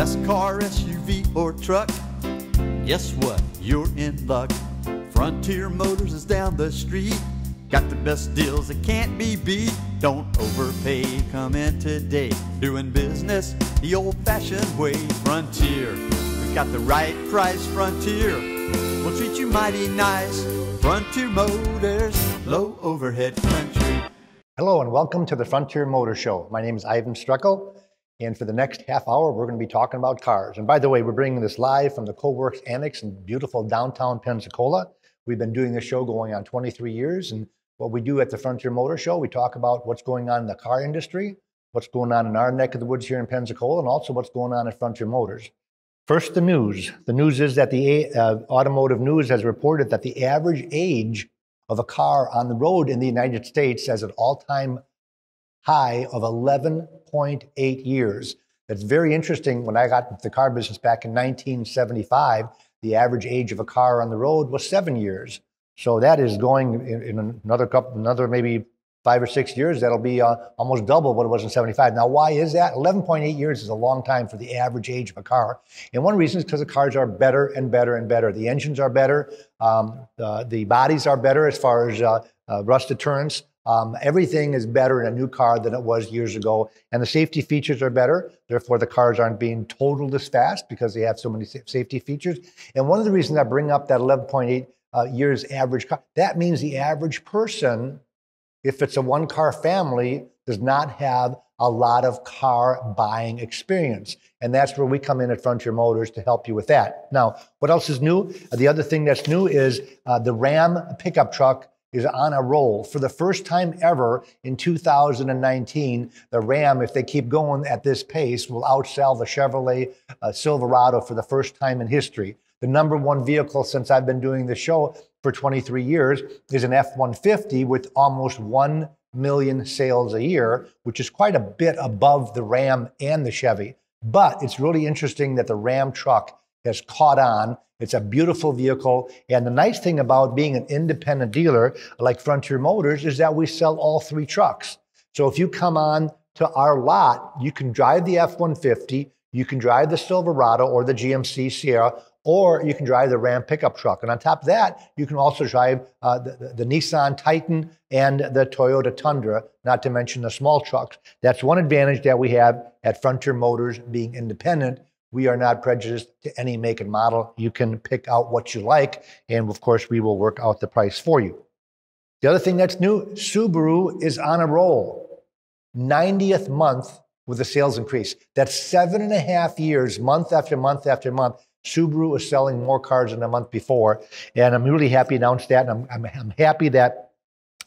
best car, SUV, or truck, guess what? You're in luck. Frontier Motors is down the street. Got the best deals that can't be beat. Don't overpay, come in today. Doing business the old-fashioned way. Frontier, we got the right price. Frontier, we'll treat you mighty nice. Frontier Motors, low overhead country. Hello and welcome to the Frontier Motor Show. My name is Iven Streckel, and for the next half hour, we're going to be talking about cars. And by the way, we're bringing this live from the Cowork Annex in beautiful downtown Pensacola. We've been doing this show going on 23 years, and what we do at the Frontier Motor Show, we talk about what's going on in the car industry, what's going on in our neck of the woods here in Pensacola, and also what's going on at Frontier Motors. First, the news. The news is that the Automotive News has reported that the average age of a car on the road in the United States has an all-time high of 11.8 years. That's very interesting. When I got into the car business back in 1975, the average age of a car on the road was 7 years. So that is going in another maybe 5 or 6 years, that'll be almost double what it was in 75. Now, why is that? 11.8 years is a long time for the average age of a car. And one reason is because the cars are better and better and better. The engines are better. The bodies are better as far as rust deterrence. Everything is better in a new car than it was years ago. And the safety features are better. Therefore, the cars aren't being totaled as fast because they have so many safety features. And one of the reasons I bring up that 11.8 years average car, that means the average person, if it's a one-car family, does not have a lot of car buying experience. And that's where we come in at Frontier Motors to help you with that. Now, what else is new? The other thing that's new is the Ram pickup truck is on a roll. For the first time ever in 2019, the Ram, if they keep going at this pace, will outsell the Chevrolet Silverado for the first time in history. The number one vehicle since I've been doing the show for 23 years is an F-150 with almost 1 million sales a year, which is quite a bit above the Ram and the Chevy. But it's really interesting that the Ram truck has caught on. It's a beautiful vehicle. And the nice thing about being an independent dealer like Frontier Motors is that we sell all three trucks. So if you come on to our lot, you can drive the F-150, you can drive the Silverado or the GMC Sierra, or you can drive the Ram pickup truck. And on top of that, you can also drive the Nissan Titan and the Toyota Tundra, not to mention the small trucks. That's one advantage that we have at Frontier Motors being independent. We are not prejudiced to any make and model. You can pick out what you like, and of course, we will work out the price for you. The other thing that's new, Subaru is on a roll. 90th month with a sales increase. That's 7.5 years, month after month after month. Subaru is selling more cars than the month before, and I'm really happy to announce that. And I'm happy that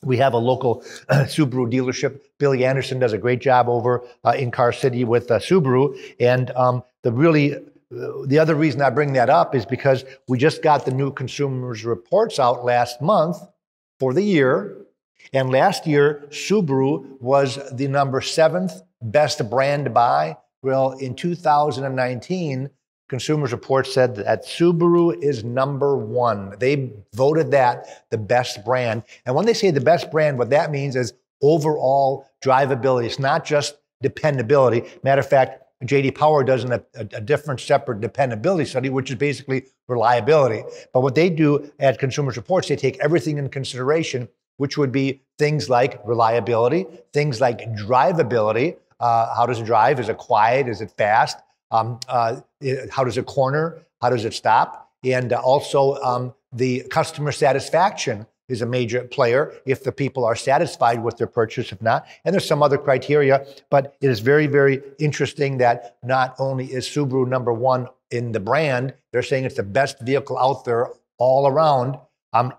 we have a local Subaru dealership. Billy Anderson does a great job over in Car City with Subaru. And the other reason I bring that up is because we just got the new consumers reports out last month for the year. And last year, Subaru was the number 7th best brand to buy. Well, in 2019, Consumers Reports said that Subaru is number 1. They voted that the best brand. And when they say the best brand, what that means is overall drivability. It's not just dependability. Matter of fact, J.D. Power does a different separate dependability study, which is basically reliability. But what they do at Consumers Reports, they take everything in consideration, which would be things like reliability, things like drivability. How does it drive? Is it quiet? Is it fast? How does it corner? How does it stop? And also the customer satisfaction is a major player if the people are satisfied with their purchase, if not. And there's some other criteria, but it is very, very interesting that not only is Subaru number 1 in the brand, they're saying it's the best vehicle out there all around,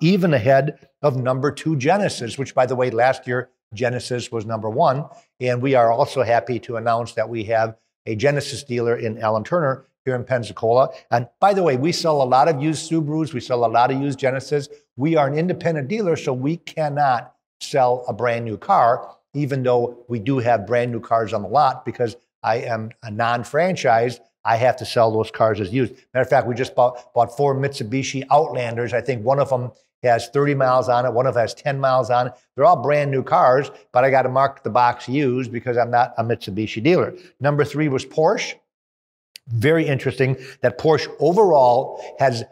even ahead of number 2 Genesis, which, by the way, last year Genesis was number 1. And we are also happy to announce that we have a Genesis dealer in Allen Turner here in Pensacola. And by the way, we sell a lot of used Subarus. We sell a lot of used Genesis. We are an independent dealer, so we cannot sell a brand new car, even though we do have brand new cars on the lot because I am a non-franchise. I have to sell those cars as used. Matter of fact, we just bought 4 Mitsubishi Outlanders. I think one of them has 30 miles on it. One of them has 10 miles on it. They're all brand new cars, but I got to mark the box used because I'm not a Mitsubishi dealer. Number 3 was Porsche. Very interesting that Porsche overall has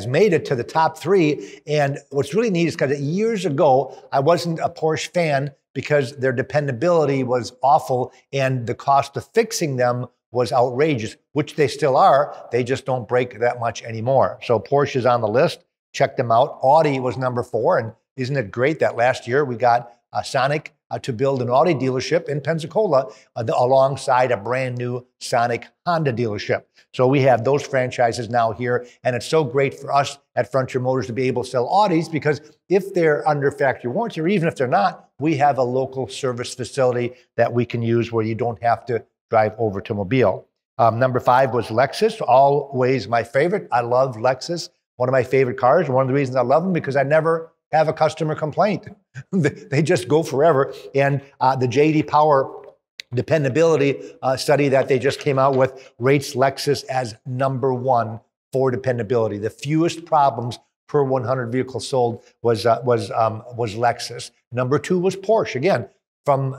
made it to the top 3. And what's really neat is because years ago, I wasn't a Porsche fan because their dependability was awful and the cost of fixing them was outrageous, which they still are. They just don't break that much anymore. So Porsche is on the list. Check them out. Audi was number 4. And isn't it great that last year we got Sonic to build an Audi dealership in Pensacola alongside a brand new Sonic Honda dealership. So we have those franchises now here, and it's so great for us at Frontier Motors to be able to sell Audis because if they're under factory warranty, or even if they're not, we have a local service facility that we can use where you don't have to drive over to Mobile. Number 5 was Lexus, always my favorite. I love Lexus, one of my favorite cars. One of the reasons I love them because I never have a customer complaint. They just go forever. And the J.D. Power dependability study that they just came out with rates Lexus as number 1 for dependability. The fewest problems per 100 vehicles sold was Lexus. Number 2 was Porsche. Again, from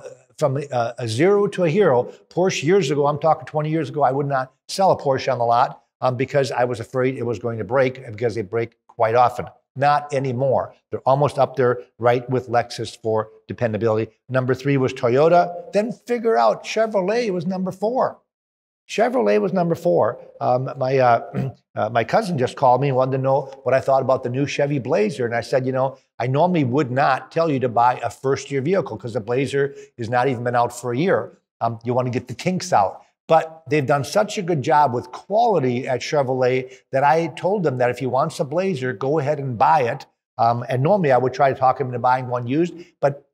a zero to a hero. Porsche years ago, I'm talking 20 years ago, I would not sell a Porsche on the lot because I was afraid it was going to break because they break quite often. Not anymore. They're almost up there right with Lexus for dependability. Number 3 was Toyota. Then figure out Chevrolet was number 4. Chevrolet was number 4. My cousin just called me and wanted to know what I thought about the new Chevy Blazer. And I said, you know, I normally would not tell you to buy a first-year vehicle because the Blazer has not even been out for a year. You want to get the kinks out. But they've done such a good job with quality at Chevrolet that I told them that if he wants a Blazer, go ahead and buy it. And normally I would try to talk him into buying one used, but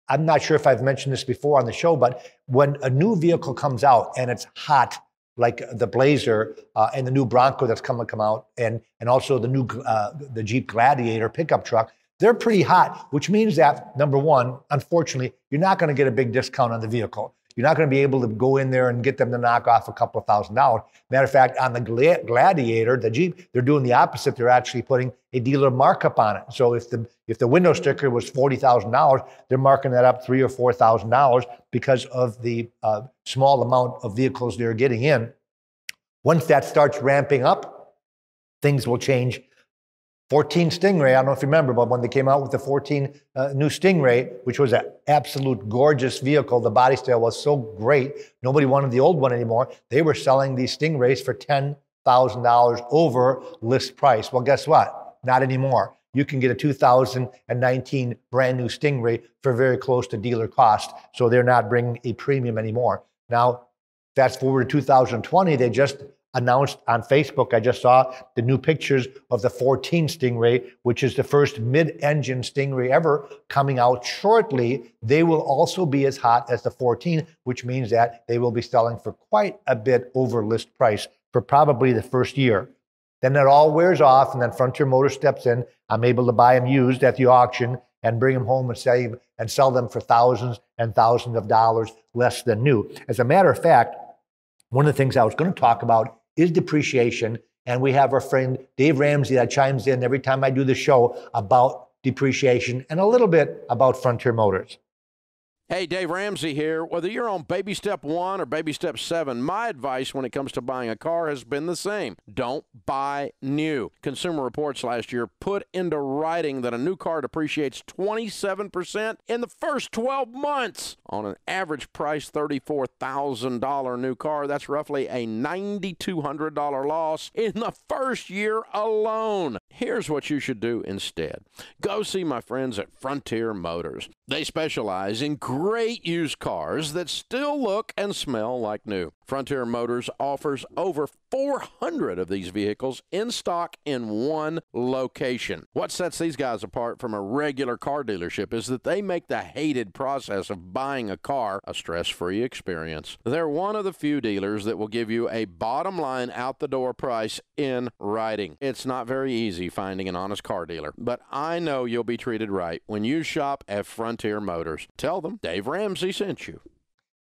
I'm not sure if I've mentioned this before on the show, but when a new vehicle comes out and it's hot, like the Blazer and the new Bronco that's come out, and also the new the Jeep Gladiator pickup truck, they're pretty hot, which means that, number 1, unfortunately, you're not going to get a big discount on the vehicle. You're not going to be able to go in there and get them to knock off a couple of $1,000s. Matter of fact, on the Gladiator, the Jeep, they're doing the opposite. They're actually putting a dealer markup on it. So if the window sticker was $40,000, they're marking that up $3,000 or $4,000 because of the small amount of vehicles they're getting in. Once that starts ramping up, things will change. 14 Stingray, I don't know if you remember, but when they came out with the 14 new Stingray, which was an absolute gorgeous vehicle, the body style was so great, nobody wanted the old one anymore. They were selling these Stingrays for $10,000 over list price. Well, guess what? Not anymore. You can get a 2019 brand new Stingray for very close to dealer cost. So they're not bringing a premium anymore. Now, fast forward to 2020, they just announced on Facebook, I just saw the new pictures of the 14 Stingray, which is the first mid-engine Stingray ever coming out shortly. They will also be as hot as the 14, which means that they will be selling for quite a bit over list price for probably the first year. Then it all wears off, and then Frontier Motors steps in. I'm able to buy them used at the auction and bring them home and sell them for thousands and thousands of dollars less than new. As a matter of fact, one of the things I was going to talk about is depreciation. And we have our friend Dave Ramsey that chimes in every time I do the show about depreciation and a little bit about Frontier Motors. Hey, Dave Ramsey here. Whether you're on baby step 1 or baby step 7, my advice when it comes to buying a car has been the same. Don't buy new. Consumer Reports last year put into writing that a new car depreciates 27% in the first 12 months. On an average price $34,000 new car, that's roughly a $9,200 loss in the first year alone. Here's what you should do instead. Go see my friends at Frontier Motors. They specialize in great used cars that still look and smell like new. Frontier Motors offers over 400 of these vehicles in stock in one location. What sets these guys apart from a regular car dealership is that they make the hated process of buying a car a stress-free experience. They're one of the few dealers that will give you a bottom line out-the-door price in writing. It's not very easy finding an honest car dealer, but I know you'll be treated right when you shop at Frontier Motors. Tell them Dave Ramsey sent you.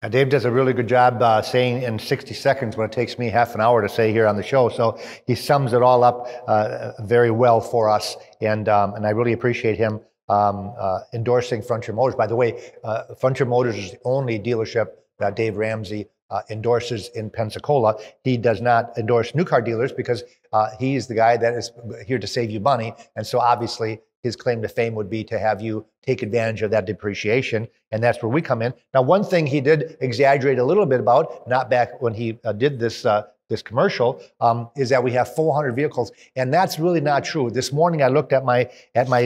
Now, Dave does a really good job saying in 60 seconds what it takes me half an hour to say here on the show. So he sums it all up very well for us, and I really appreciate him endorsing Frontier Motors. By the way, Frontier Motors is the only dealership that Dave Ramsey endorses in Pensacola. He does not endorse new car dealers because he is the guy that is here to save you money. And so obviously his claim to fame would be to have you take advantage of that depreciation. And that's where we come in. Now, one thing he did exaggerate a little bit about, not back when he did this commercial, is that we have 400 vehicles, and that's really not true. This morning I looked at my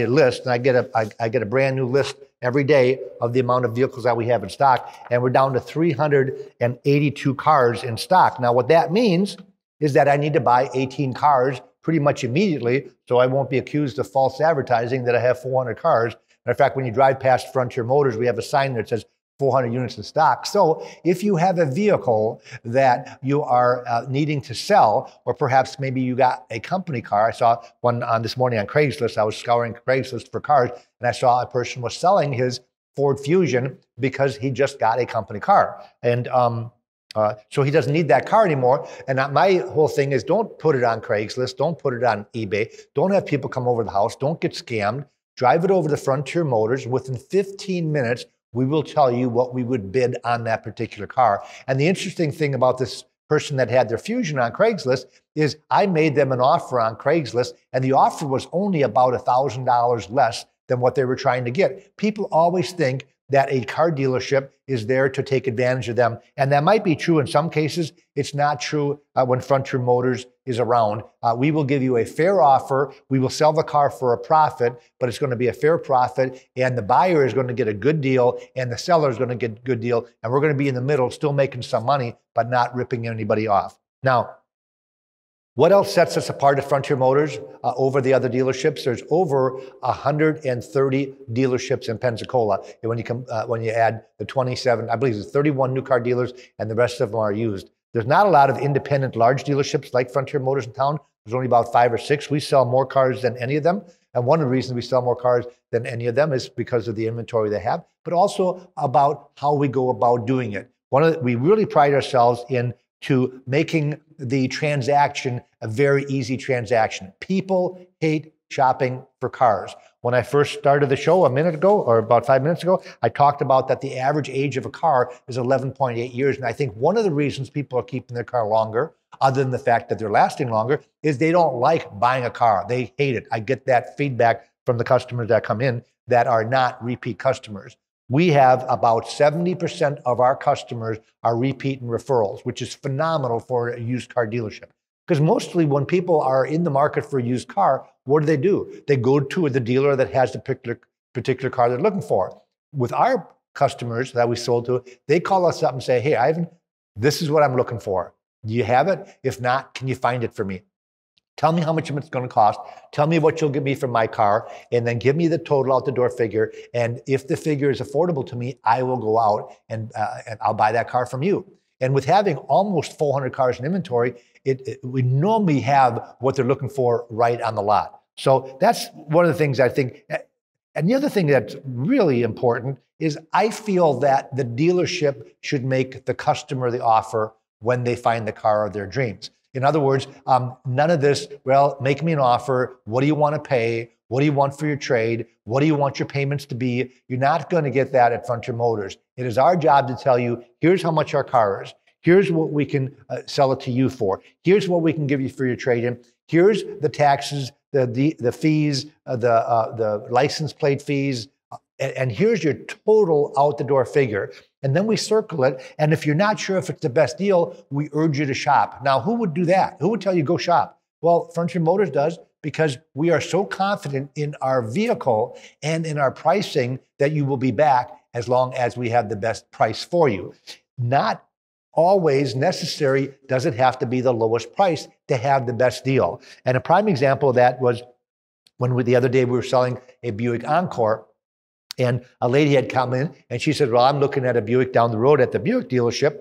list, and I get a brand new list every day of the amount of vehicles that we have in stock, and we're down to 382 cars in stock. Now, what that means is that I need to buy 18 cars pretty much immediately, so I won't be accused of false advertising that I have 400 cars. Matter of fact, when you drive past Frontier Motors, we have a sign that says 400 units in stock. So if you have a vehicle that you are needing to sell, or perhaps maybe you got a company car. I saw one on this morning on Craigslist. I was scouring Craigslist for cars, and I saw a person was selling his Ford Fusion because he just got a company car. And so he doesn't need that car anymore. And my whole thing is, don't put it on Craigslist. Don't put it on eBay. Don't have people come over the house. Don't get scammed. Drive it over to Frontier Motors. Within 15 minutes, we will tell you what we would bid on that particular car. And the interesting thing about this person that had their Fusion on Craigslist is I made them an offer on Craigslist, and the offer was only about $1,000 less than what they were trying to get. People always think that a car dealership is there to take advantage of them. And that might be true in some cases. It's not true when Frontier Motors is around. We will give you a fair offer. We will sell the car for a profit, but it's going to be a fair profit. And the buyer is going to get a good deal, and the seller is going to get a good deal. And we're going to be in the middle, still making some money, but not ripping anybody off. Now, what else sets us apart at Frontier Motors over the other dealerships? There's over 130 dealerships in Pensacola. And when you add the 27, I believe it's 31 new car dealers, and the rest of them are used. There's not a lot of independent large dealerships like Frontier Motors in town. There's only about 5 or 6. We sell more cars than any of them. And one of the reasons we sell more cars than any of them is because of the inventory they have, but also about how we go about doing it. We really pride ourselves into making the transaction a very easy transaction. People hate shopping for cars. When I first started the show a minute ago, or about 5 minutes ago, I talked about that the average age of a car is 11.8 years. And I think one of the reasons people are keeping their car longer, other than the fact that they're lasting longer, is they don't like buying a car. They hate it. I get that feedback from the customers that come in that are not repeat customers. We have about 70% of our customers are repeat and referrals, which is phenomenal for a used car dealership. Because mostly when people are in the market for a used car, what do? They go to the dealer that has the particular car they're looking for. With our customers that we sold to, they call us up and say, hey, Ivan, this is what I'm looking for. Do you have it? If not, can you find it for me? Tell me how much it's going to cost. Tell me what you'll give me for my car, and then give me the total out the door figure. And if the figure is affordable to me, I will go out and I'll buy that car from you. And with having almost 400 cars in inventory, we normally have what they're looking for right on the lot. So that's one of the things I think. And the other thing that's really important is I feel that the dealership should make the customer the offer when they find the car of their dreams. In other words, none of this, well, make me an offer. What do you want to pay? What do you want for your trade? What do you want your payments to be? You're not going to get that at Frontier Motors. It is our job to tell you, here's how much our car is. Here's what we can sell it to you for. Here's what we can give you for your trade-in. Here's the taxes, the fees, the license plate fees, and here's your total out-the-door figure. And then we circle it. And if you're not sure if it's the best deal, we urge you to shop. Now, who would do that? Who would tell you go shop? Well, Frontier Motors does, because we are so confident in our vehicle and in our pricing that you will be back as long as we have the best price for you. Not always necessary does it have to be the lowest price to have the best deal. And a prime example of that was when the other day we were selling a Buick Encore. And a lady had come in and she said, well, I'm looking at a Buick down the road at the Buick dealership,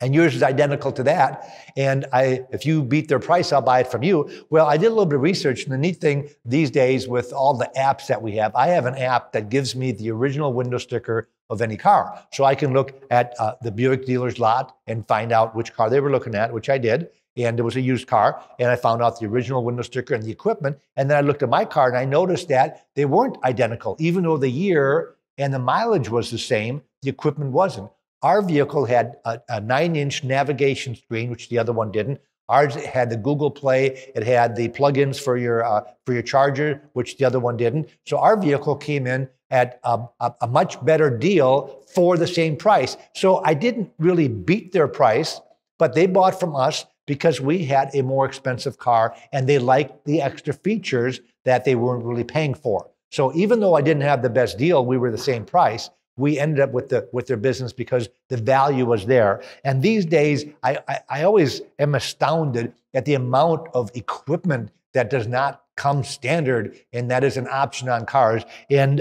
and yours is identical to that. And if you beat their price, I'll buy it from you. Well, I did a little bit of research, and the neat thing these days with all the apps that we have, I have an app that gives me the original window sticker of any car. So I can look at the Buick dealer's lot and find out which car they were looking at, which I did. And it was a used car, and I found out the original window sticker and the equipment. And then I looked at my car and I noticed that they weren't identical. Even though the year and the mileage was the same, the equipment wasn't. Our vehicle had a 9-inch navigation screen, which the other one didn't. Ours had the Google Play. It had the plugins for your charger, which the other one didn't. So our vehicle came in at a much better deal for the same price. So I didn't really beat their price, but they bought from us because we had a more expensive car and they liked the extra features that they weren't really paying for. So even though I didn't have the best deal, we were the same price. We ended up with their business because the value was there. And these days, I always am astounded at the amount of equipment that does not come standard, and that is an option on cars. And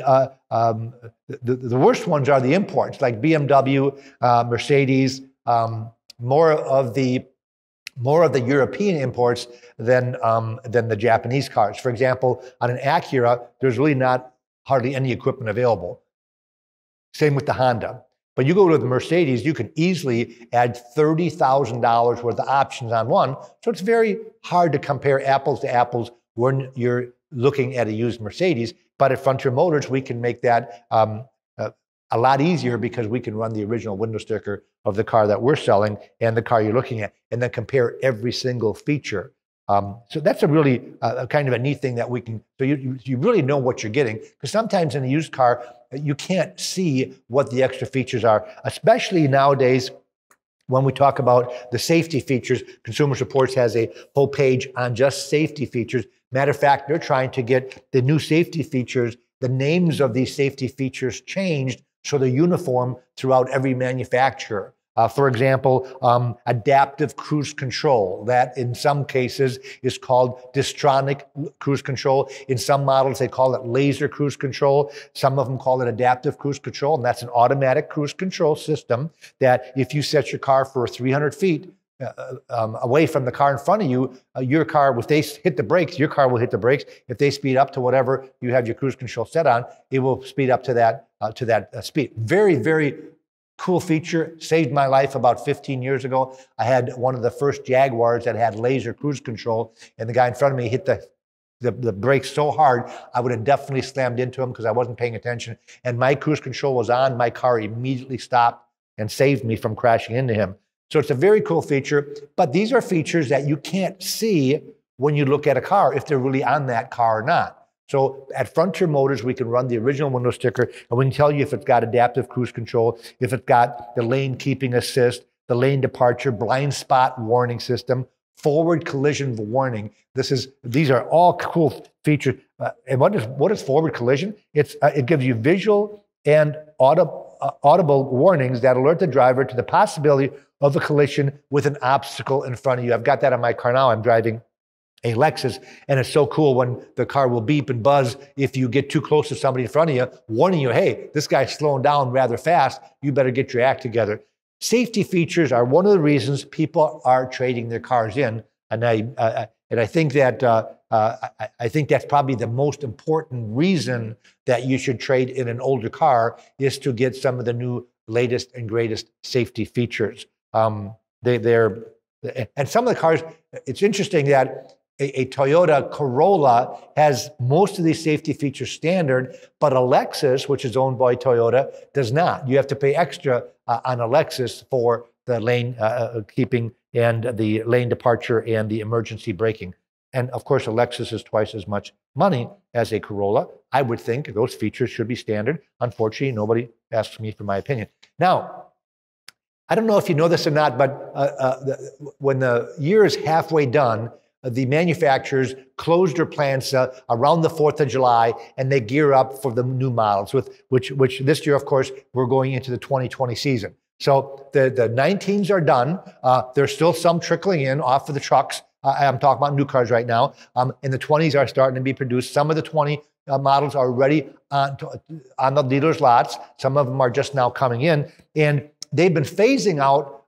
the worst ones are the imports, like BMW, Mercedes, more of the European imports than the Japanese cars. For example, on an Acura, there's really not hardly any equipment available. Same with the Honda. But you go to the Mercedes, you can easily add $30,000 worth of options on one. So it's very hard to compare apples to apples when you're looking at a used Mercedes. But at Frontier Motors, we can make that a lot easier because we can run the original window sticker of the car that we're selling and the car you're looking at, and then compare every single feature. So that's a really kind of a neat thing that we can, so you really know what you're getting. Because sometimes in a used car, you can't see what the extra features are, especially nowadays when we talk about the safety features. Consumer Reports has a whole page on just safety features. Matter of fact, they're trying to get the new safety features, the names of these safety features changed so they're uniform throughout every manufacturer. For example, adaptive cruise control, that in some cases is called Distronic cruise control. In some models, they call it laser cruise control. Some of them call it adaptive cruise control, and that's an automatic cruise control system that if you set your car for 300 feet away from the car in front of you, your car, if they hit the brakes, your car will hit the brakes. If they speed up to whatever you have your cruise control set on, it will speed up to that speed. Very, very cool feature. Saved my life about 15 years ago. I had one of the first Jaguars that had laser cruise control, and the guy in front of me hit the brakes so hard, I would have definitely slammed into him because I wasn't paying attention. And my cruise control was on. My car immediately stopped and saved me from crashing into him. So it's a very cool feature, but these are features that you can't see when you look at a car if they're really on that car or not. So at Frontier Motors, we can run the original window sticker, and we can tell you if it's got adaptive cruise control, if it's got the lane keeping assist, the lane departure, blind spot warning system, forward collision warning. These are all cool features. And what is forward collision? It gives you visual and audible warnings that alert the driver to the possibility of a collision with an obstacle in front of you. I've got that on my car now. I'm driving a Lexus, and it's so cool when the car will beep and buzz if you get too close to somebody in front of you, warning you, hey, this guy's slowing down rather fast, you better get your act together. Safety features are one of the reasons people are trading their cars in, and I think that I think that's probably the most important reason that you should trade in an older car is to get some of the new latest and greatest safety features. And some of the cars, it's interesting that a Toyota Corolla has most of these safety features standard, but a Lexus, which is owned by Toyota, does not. You have to pay extra on a Lexus for the lane keeping and the lane departure and the emergency braking. And of course, a Lexus is twice as much money as a Corolla. I would think those features should be standard. Unfortunately, nobody asks me for my opinion. Now, I don't know if you know this or not, but when the year is halfway done, the manufacturers close their plants around the 4th of July, and they gear up for the new models, which this year, of course, we're going into the 2020 season. So the 19s are done. There's still some trickling in off of the trucks. I'm talking about new cars right now. And the 20s are starting to be produced. Some of the 20 models are already on the dealers' lots. Some of them are just now coming in. And they've been phasing out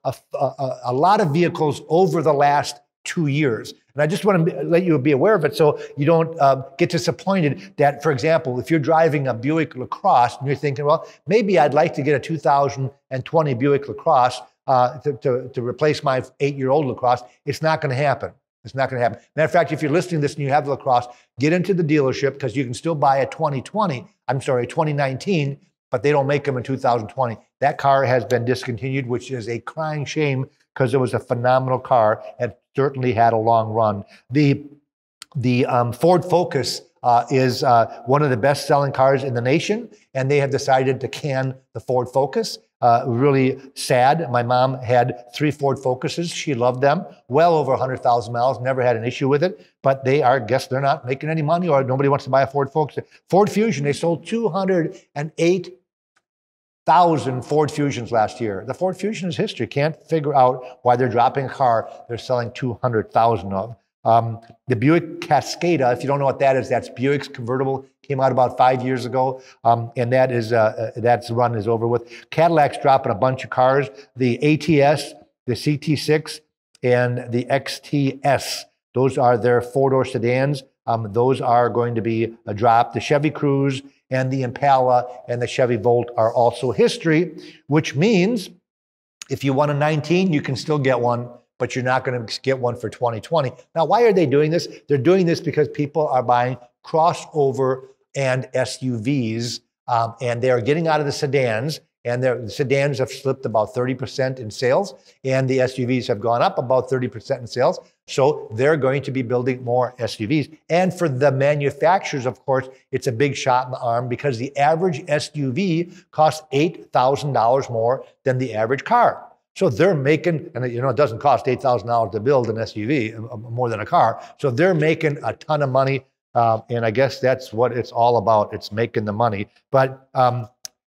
a lot of vehicles over the last 2 years. And I just want to let you be aware of it so you don't get disappointed that, for example, if you're driving a Buick LaCrosse and you're thinking, well, maybe I'd like to get a 2020 Buick LaCrosse to replace my 8-year-old LaCrosse, it's not going to happen. It's not going to happen. Matter of fact, if you're listening to this and you have the LaCrosse, get into the dealership because you can still buy a 2019, but they don't make them in 2020. That car has been discontinued, which is a crying shame because it was a phenomenal car and certainly had a long run. The Ford Focus is one of the best-selling cars in the nation, and they have decided to can the Ford Focus. Really sad. My mom had 3 Ford Focuses. She loved them. Well over 100,000 miles. Never had an issue with it. But they are, guess they're not making any money, or nobody wants to buy a Ford Focus. Ford Fusion, they sold 208,000 Ford Fusions last year. The Ford Fusion is history. Can't figure out why they're dropping a car they're selling 200,000 of. The Buick Cascada, if you don't know what that is, that's Buick's convertible. Came out about 5 years ago, and that's run is over with. Cadillac's dropping a bunch of cars. The ATS, the CT6, and the XTS. Those are their 4-door sedans. Those are going to be a drop. The Chevy Cruze and the Impala and the Chevy Volt are also history, which means if you want a 19, you can still get one, but you're not going to get one for 2020. Now, why are they doing this? They're doing this because people are buying crossover and SUVs, and they are getting out of the sedans, and the sedans have slipped about 30% in sales, and the SUVs have gone up about 30% in sales. So they're going to be building more SUVs. And for the manufacturers, of course, it's a big shot in the arm because the average SUV costs $8,000 more than the average car. So they're making, and it doesn't cost $8,000 to build an SUV, more than a car. So they're making a ton of money. And I guess that's what it's all about. It's making the money. But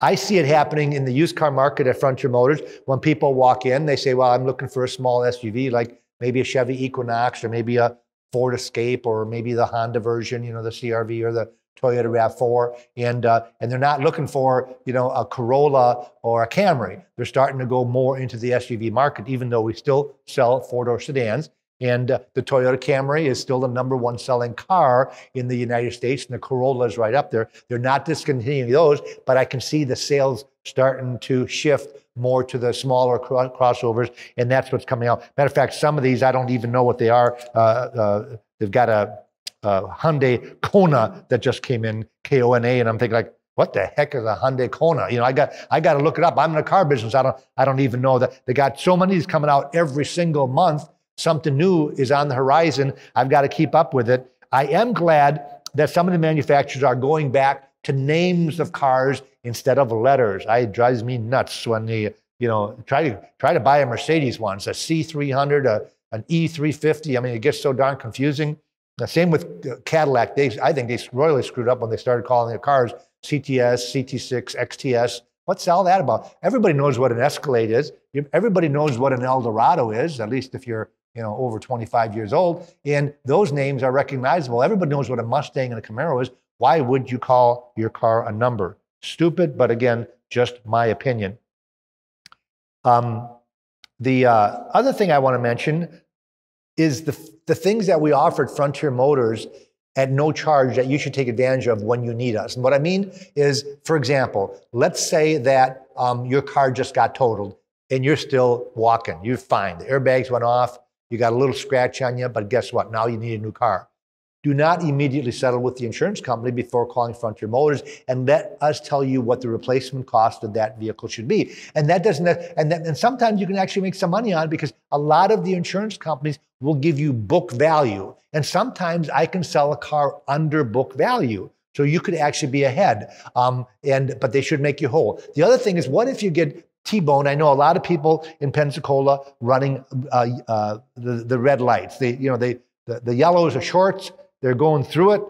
I see it happening in the used car market at Frontier Motors. When people walk in, they say, well, I'm looking for a small SUV, like maybe a Chevy Equinox or maybe a Ford Escape or maybe the Honda version, the CR-V or the Toyota RAV4. And they're not looking for, a Corolla or a Camry. They're starting to go more into the SUV market, even though we still sell 4-door sedans. And the Toyota Camry is still the #1 selling car in the United States, and the Corolla is right up there. They're not discontinuing those, but I can see the sales starting to shift more to the smaller crossovers, and that's what's coming out. Matter of fact, some of these, I don't even know what they are. They've got a Hyundai Kona that just came in, K-O-N-A, and I'm thinking like, what the heck is a Hyundai Kona? I got to look it up. I'm in the car business. I don't even know that. They got so many of these coming out every single month. Something new is on the horizon. I've got to keep up with it. I am glad that some of the manufacturers are going back to names of cars instead of letters. It drives me nuts when they, try to buy a Mercedes once, a C300, an E350. I mean, it gets so darn confusing. The same with Cadillac. I think they royally screwed up when they started calling their cars CTS, CT6, XTS. What's all that about? Everybody knows what an Escalade is. Everybody knows what an Eldorado is, at least if you're over 25 years old, and those names are recognizable. Everybody knows what a Mustang and a Camaro is. Why would you call your car a number? Stupid, but again, just my opinion. The other thing I want to mention is the things that we offer at Frontier Motors at no charge that you should take advantage of when you need us. And what I mean is, for example, let's say that your car just got totaled and you're still walking. You're fine. The airbags went off. You got a little scratch on you, but guess what? Now you need a new car. Do not immediately settle with the insurance company before calling Frontier Motors, and let us tell you what the replacement cost of that vehicle should be. And that doesn't, and sometimes you can actually make some money on it because a lot of the insurance companies will give you book value. And sometimes I can sell a car under book value. So you could actually be ahead, but they should make you whole. The other thing is, what if you get T-boned? I know a lot of people in Pensacola running the red lights. The yellows are shorts. They're going through it.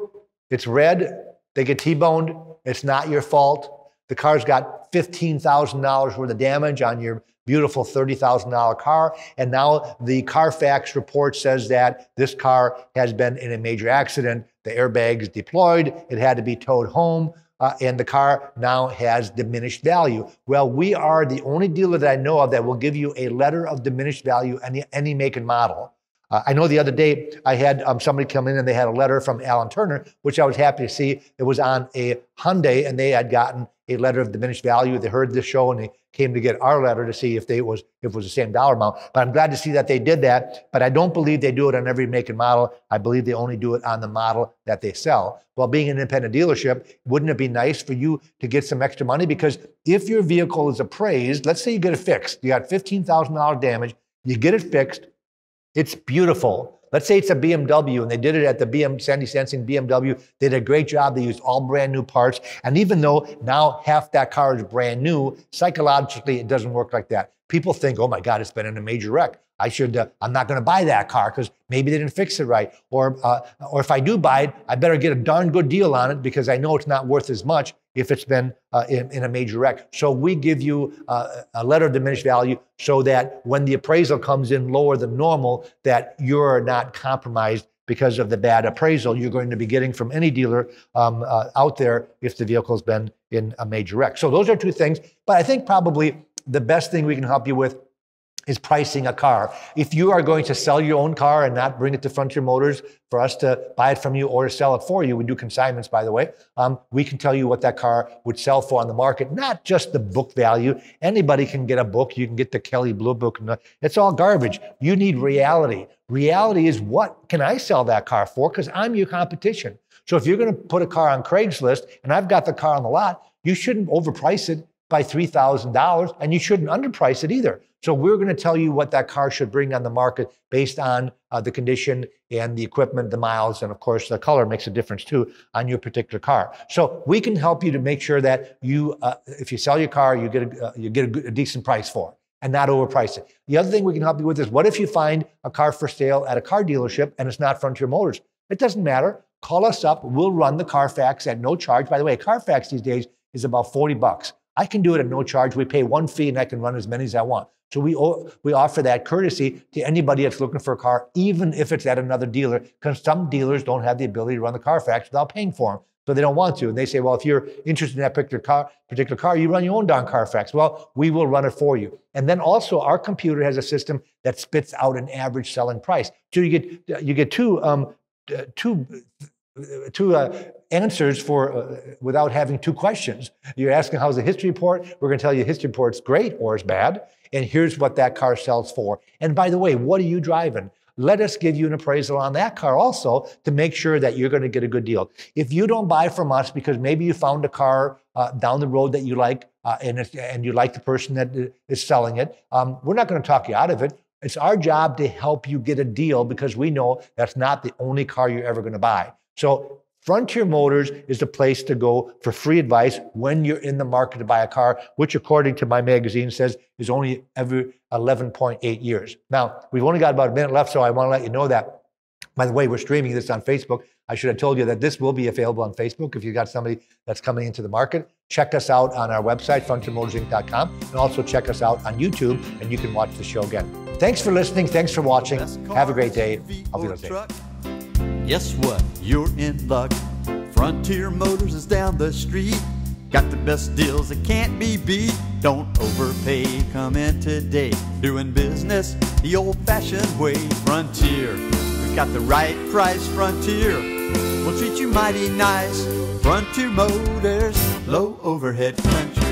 It's red. They get T-boned. It's not your fault. The car's got $15,000 worth of damage on your beautiful $30,000 car. And now the Carfax report says that this car has been in a major accident. The airbags deployed. It had to be towed home. And the car now has diminished value. Well, we are the only dealer that I know of that will give you a letter of diminished value any make and model. I know the other day I had somebody come in and they had a letter from Alan Turner, which I was happy to see. It was on a Hyundai, and they had gotten a letter of diminished value. They heard this show and they came to get our letter to see if it was the same dollar amount. But I'm glad to see that they did that. But I don't believe they do it on every make and model. I believe they only do it on the model that they sell. Well, being an independent dealership, wouldn't it be nice for you to get some extra money? Because if your vehicle is appraised, let's say you get it fixed, you got $15,000 damage, you get it fixed, it's beautiful. Let's say it's a BMW, and they did it at the Sandy Sensing BMW. They did a great job. They used all brand new parts. And even though now half that car is brand new, psychologically, it doesn't work like that. People think, oh my God, it's been in a major wreck. I'm not going to buy that car because maybe they didn't fix it right. Or if I do buy it, I better get a darn good deal on it because I know it's not worth as much if it's been in a major wreck. So we give you a letter of diminished value so that when the appraisal comes in lower than normal, that you're not compromised because of the bad appraisal you're going to be getting from any dealer out there if the vehicle's been in a major wreck. So those are two things. But I think probably the best thing we can help you with is pricing a car. If you are going to sell your own car and not bring it to Frontier Motors for us to buy it from you or to sell it for you, we do consignments, by the way, we can tell you what that car would sell for on the market, not just the book value. Anybody can get a book. You can get the Kelley Blue Book. It's all garbage. You need reality. Reality is, what can I sell that car for? Because I'm your competition. So if you're going to put a car on Craigslist and I've got the car on the lot, you shouldn't overprice it by $3,000, and you shouldn't underprice it either. So we're going to tell you what that car should bring on the market based on the condition and the equipment, the miles, and of course the color makes a difference too on your particular car. So we can help you to make sure that you, if you sell your car, you get a decent price for it and not overprice it. The other thing we can help you with is, what if you find a car for sale at a car dealership and it's not Frontier Motors? It doesn't matter. Call us up. We'll run the Carfax at no charge. By the way, Carfax these days is about $40. I can do it at no charge. We pay one fee and I can run as many as I want. So we offer that courtesy to anybody that's looking for a car, even if it's at another dealer, because some dealers don't have the ability to run the Carfax without paying for them. So they don't want to. And they say, well, if you're interested in that particular car, you run your own darn Carfax. Well, we will run it for you. And then also our computer has a system that spits out an average selling price. So you get two answers for without having two questions. You're asking, how's the history report? We're going to tell you the history report's great or it's bad. And here's what that car sells for. And by the way, what are you driving? Let us give you an appraisal on that car also to make sure that you're going to get a good deal. If you don't buy from us because maybe you found a car down the road that you like and you like the person that is selling it, we're not going to talk you out of it. It's our job to help you get a deal because we know that's not the only car you're ever going to buy. So Frontier Motors is the place to go for free advice when you're in the market to buy a car, which according to my magazine says is only every 11.8 years. Now, we've only got about a minute left, so I want to let you know that. By the way, we're streaming this on Facebook. I should have told you that this will be available on Facebook if you've got somebody that's coming into the market. Check us out on our website, frontiermotorsinc.com, and also check us out on YouTube, and you can watch the show again. Thanks for listening. Thanks for watching. Have a great day. I'll be safe. Guess what? You're in luck. Frontier Motors is down the street. Got the best deals that can't be beat. Don't overpay. Come in today. Doing business the old-fashioned way. Frontier. We got the right price. Frontier will treat you mighty nice. Frontier Motors. Low overhead country.